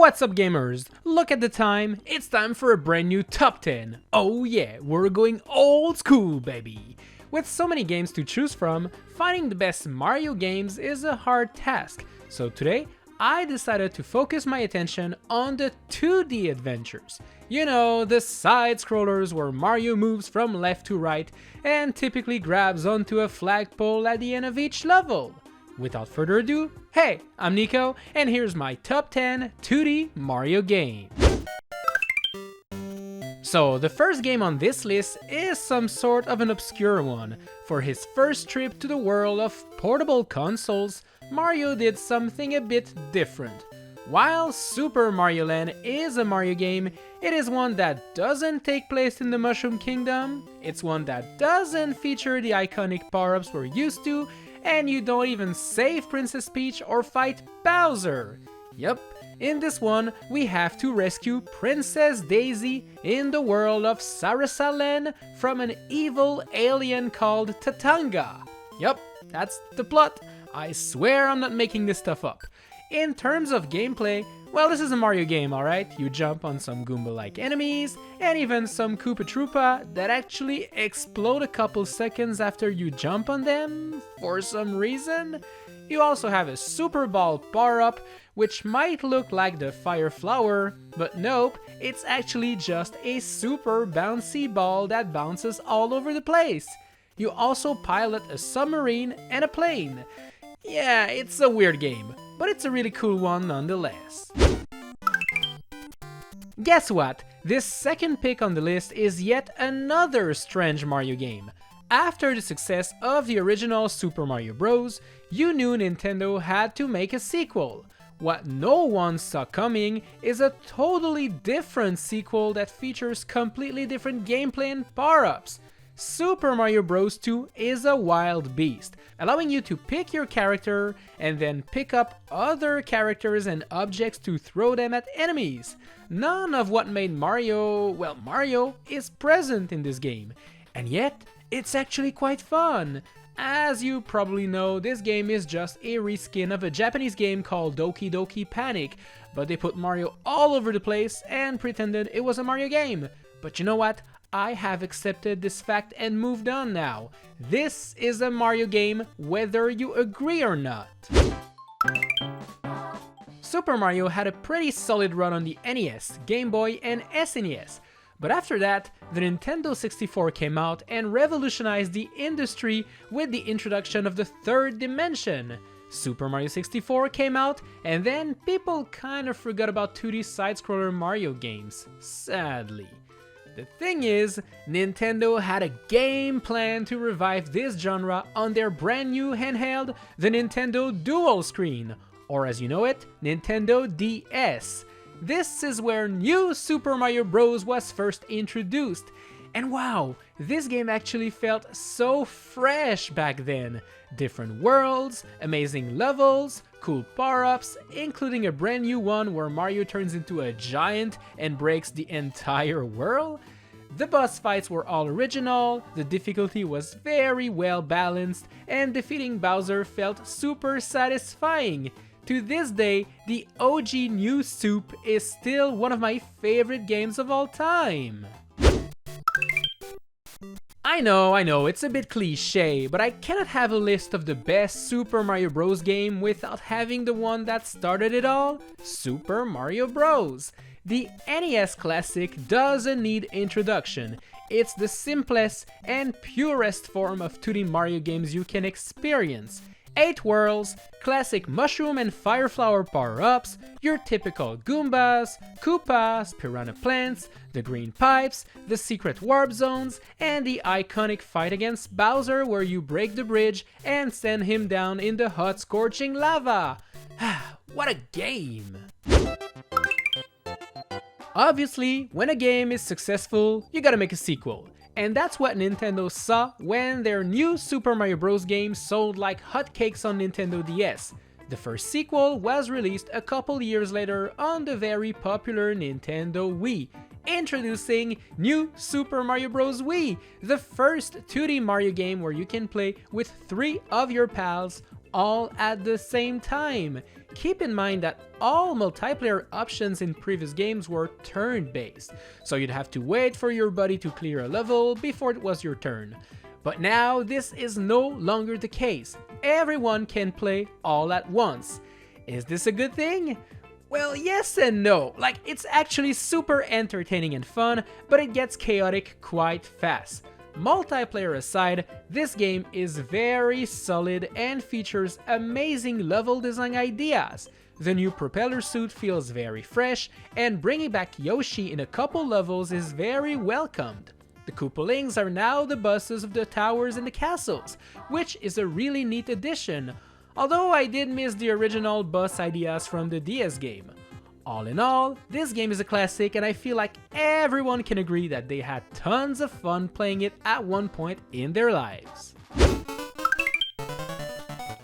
What's up gamers? Look at the time, it's time for a brand new top 10. Oh yeah, we're going old school baby! With so many games to choose from, finding the best Mario games is a hard task. So today, I decided to focus my attention on the 2D adventures. You know, the side-scrollers where Mario moves from left to right and typically grabs onto a flagpole at the end of each level. Without further ado, hey, I'm Nico, and here's my top 10 2D Mario games. So, the first game on this list is some sort of an obscure one. For his first trip to the world of portable consoles, Mario did something a bit different. While Super Mario Land is a Mario game, it is one that doesn't take place in the Mushroom Kingdom, it's one that doesn't feature the iconic power-ups we're used to, and you don't even save Princess Peach or fight Bowser. Yup, in this one, we have to rescue Princess Daisy in the world of Sarasa Land from an evil alien called Tatanga. Yup, that's the plot. I swear I'm not making this stuff up. In terms of gameplay, well, this is a Mario game, alright? You jump on some Goomba-like enemies, and even some Koopa Troopa that actually explode a couple seconds after you jump on them, for some reason. You also have a Super Ball power-up, which might look like the Fire Flower, but nope, it's actually just a super bouncy ball that bounces all over the place. You also pilot a submarine and a plane. Yeah, it's a weird game, but it's a really cool one nonetheless. Guess what? This second pick on the list is yet another strange Mario game. After the success of the original Super Mario Bros., you knew Nintendo had to make a sequel. What no one saw coming is a totally different sequel that features completely different gameplay and power-ups. Super Mario Bros. 2 is a wild beast, allowing you to pick your character and then pick up other characters and objects to throw them at enemies. None of what made Mario, well, Mario is present in this game, and yet it's actually quite fun. As you probably know, this game is just a reskin of a Japanese game called Doki Doki Panic, but they put Mario all over the place and pretended it was a Mario game. But you know what? I have accepted this fact and moved on now. This is a Mario game whether you agree or not. Super Mario had a pretty solid run on the NES, Game Boy and SNES, but after that, the Nintendo 64 came out and revolutionized the industry with the introduction of the third dimension. Super Mario 64 came out, and then people kind of forgot about 2D side-scroller Mario games, sadly. The thing is, Nintendo had a game plan to revive this genre on their brand new handheld, the Nintendo Dual Screen, or as you know it, Nintendo DS. This is where new Super Mario Bros. Was first introduced, and wow, this game actually felt so fresh back then. Different worlds, amazing levels, cool power-ups, including a brand new one where Mario turns into a giant and breaks the entire world. The boss fights were all original, the difficulty was very well balanced, and defeating Bowser felt super satisfying. To this day, the OG New Soup is still one of my favorite games of all time. I know, it's a bit cliche, but I cannot have a list of the best Super Mario Bros. Game without having the one that started it all, Super Mario Bros. The NES classic doesn't need introduction. It's the simplest and purest form of 2D Mario games you can experience. 8 worlds, classic mushroom and fire flower power-ups, your typical Goombas, Koopas, Piranha Plants, the green pipes, the secret warp zones, and the iconic fight against Bowser where you break the bridge and send him down in the hot scorching lava. What a game! Obviously, when a game is successful, you gotta make a sequel. And that's what Nintendo saw when their new Super Mario Bros. Game sold like hotcakes on Nintendo DS. The first sequel was released a couple years later on the very popular Nintendo Wii, introducing New Super Mario Bros. Wii, the first 2D Mario game where you can play with 3 of your pals all at the same time. Keep in mind that all multiplayer options in previous games were turn-based, so you'd have to wait for your buddy to clear a level before it was your turn. But now this is no longer the case. Everyone can play all at once. Is this a good thing? Well, yes and no. Like, it's actually super entertaining and fun, but it gets chaotic quite fast. Multiplayer aside, this game is very solid and features amazing level design ideas. The new propeller suit feels very fresh, and bringing back Yoshi in a couple levels is very welcomed. The Koopalings are now the bosses of the towers and the castles, which is a really neat addition, although I did miss the original boss ideas from the DS game. All in all, this game is a classic, and I feel like everyone can agree that they had tons of fun playing it at one point in their lives.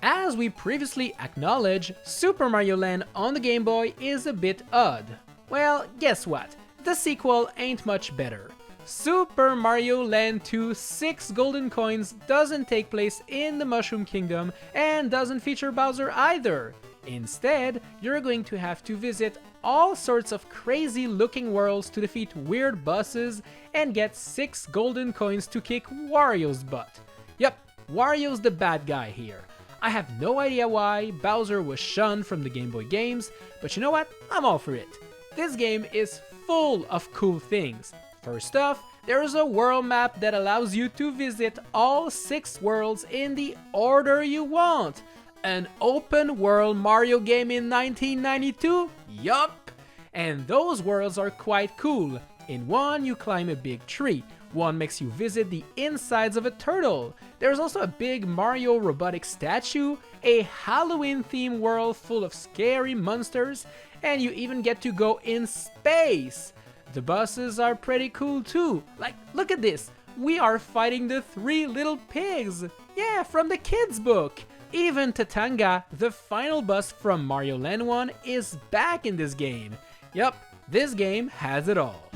As we previously acknowledged, Super Mario Land on the Game Boy is a bit odd. Well, guess what? The sequel ain't much better. Super Mario Land 2 6 Golden Coins doesn't take place in the Mushroom Kingdom and doesn't feature Bowser either. Instead, you're going to have to visit all sorts of crazy looking worlds to defeat weird bosses and get 6 golden coins to kick Wario's butt. Yep, Wario's the bad guy here. I have no idea why Bowser was shunned from the Game Boy games, but you know what? I'm all for it. This game is full of cool things. First off, there is a world map that allows you to visit all 6 worlds in the order you want. An open world Mario game in 1992? Yup! And those worlds are quite cool. In one, you climb a big tree. One makes you visit the insides of a turtle. There's also a big Mario robotic statue, a Halloween-themed world full of scary monsters, and you even get to go in space. The bosses are pretty cool too. Like, look at this. We are fighting the 3 little pigs. Yeah, from the kids' book. Even Tatanga, the final boss from Mario Land 1, is back in this game. Yup, this game has it all.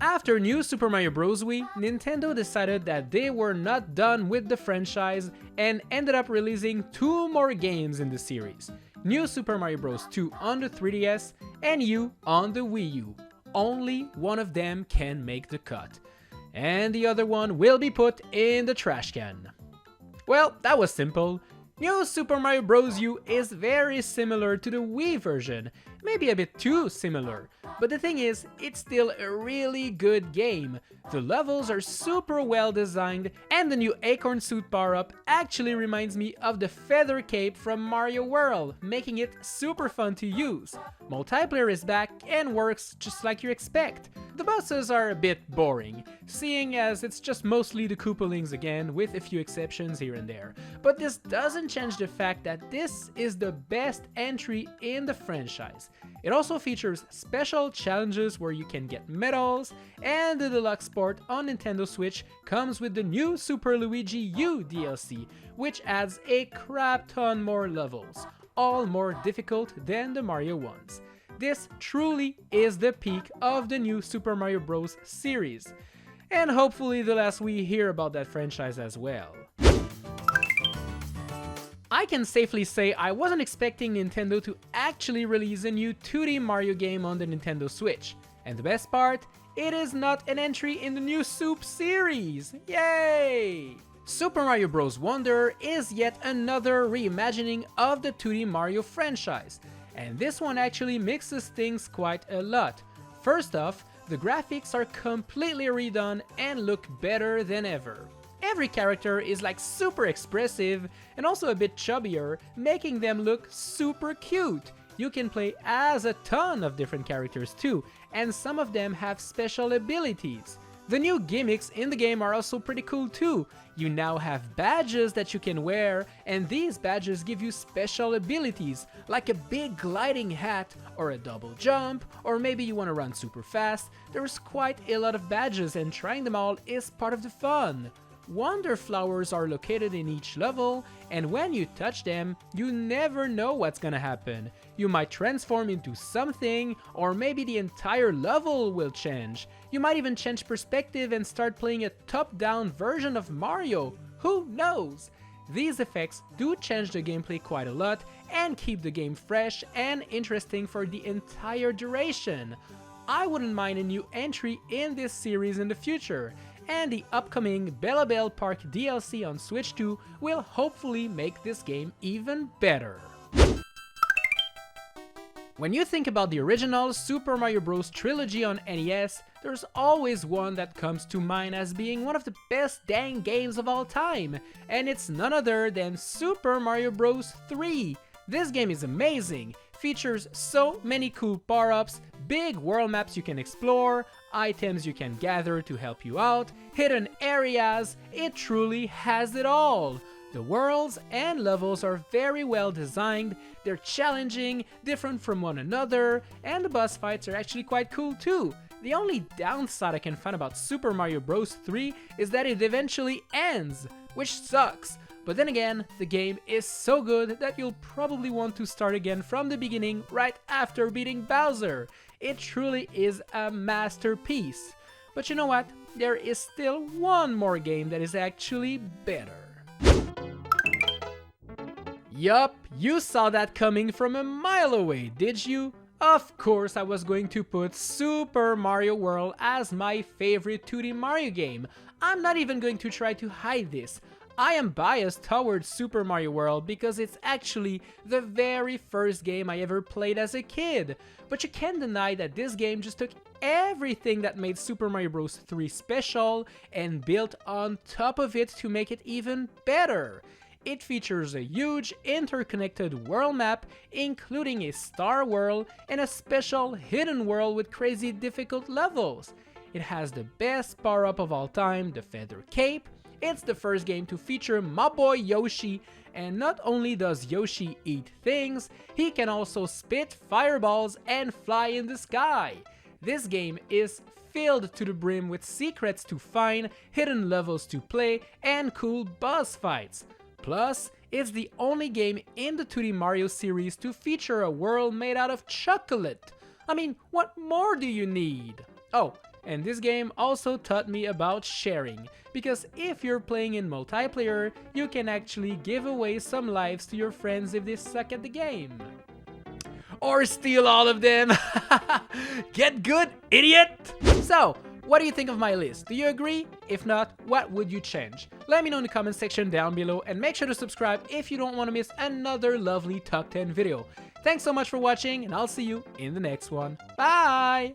After New Super Mario Bros. Wii, Nintendo decided that they were not done with the franchise and ended up releasing 2 more games in the series. New Super Mario Bros. 2 on the 3DS and U on the Wii U. Only one of them can make the cut. And the other one will be put in the trash can. Well, that was simple. New Super Mario Bros. U is very similar to the Wii version, maybe a bit too similar, but the thing is, it's still a really good game. The levels are super well designed, and the new Acorn Suit power-up actually reminds me of the Feather Cape from Mario World, making it super fun to use. Multiplayer is back and works just like you expect. The bosses are a bit boring, seeing as it's just mostly the Koopalings again, with a few exceptions here and there. But this doesn't change the fact that this is the best entry in the franchise. It also features special challenges where you can get medals, and the deluxe port on Nintendo Switch comes with the new Super Luigi U DLC, which adds a crap ton more levels, all more difficult than the Mario ones. This truly is the peak of the new Super Mario Bros. Series, and hopefully the last we hear about that franchise as well. I can safely say I wasn't expecting Nintendo to actually release a new 2D Mario game on the Nintendo Switch, and the best part, it is not an entry in the new Soup series! Yay! Super Mario Bros. Wonder is yet another reimagining of the 2D Mario franchise, and this one actually mixes things quite a lot. First off, the graphics are completely redone and look better than ever. Every character is like super expressive and also a bit chubbier, making them look super cute. You can play as a ton of different characters too, and some of them have special abilities. The new gimmicks in the game are also pretty cool too. You now have badges that you can wear, and these badges give you special abilities, like a big gliding hat, or a double jump, or maybe you want to run super fast. There's quite a lot of badges, and trying them all is part of the fun. Wonder flowers are located in each level, and when you touch them, you never know what's gonna happen. You might transform into something, or maybe the entire level will change. You might even change perspective and start playing a top-down version of Mario. Who knows? these effects do change the gameplay quite a lot and keep the game fresh and interesting for the entire duration. I wouldn't mind a new entry in this series in the future, and the upcoming Bella Bell Park DLC on Switch 2 will hopefully make this game even better. When you think about the original Super Mario Bros. Trilogy on NES, there's always one that comes to mind as being one of the best dang games of all time, and it's none other than Super Mario Bros. 3. This game is amazing, features so many cool power-ups, big world maps you can explore, items you can gather to help you out, hidden areas, it truly has it all. The worlds and levels are very well designed, they're challenging, different from one another, and the boss fights are actually quite cool too. The only downside I can find about Super Mario Bros. 3 is that it eventually ends, which sucks. But then again, the game is so good that you'll probably want to start again from the beginning right after beating Bowser. It truly is a masterpiece. But you know what? There is still one more game that is actually better. Yup, you saw that coming from a mile away, did you? Of course I was going to put Super Mario World as my favorite 2D Mario game. I'm not even going to try to hide this. I am biased towards Super Mario World because it's actually the very first game I ever played as a kid. But you can't deny that this game just took everything that made Super Mario Bros. 3 special and built on top of it to make it even better. It features a huge interconnected world map, including a star world and a special hidden world with crazy difficult levels. It has the best power-up of all time, the Feather Cape. It's the first game to feature my boy Yoshi, and not only does Yoshi eat things, he can also spit fireballs and fly in the sky. This game is filled to the brim with secrets to find, hidden levels to play, and cool boss fights. Plus, it's the only game in the 2D Mario series to feature a world made out of chocolate. I mean, what more do you need? Oh, and this game also taught me about sharing, because if you're playing in multiplayer, you can actually give away some lives to your friends if they suck at the game. Or steal all of them! Get good, idiot! So, what do you think of my list? Do you agree? If not, what would you change? Let me know in the comment section down below, and make sure to subscribe if you don't want to miss another lovely top 10 video. Thanks so much for watching, and I'll see you in the next one. Bye!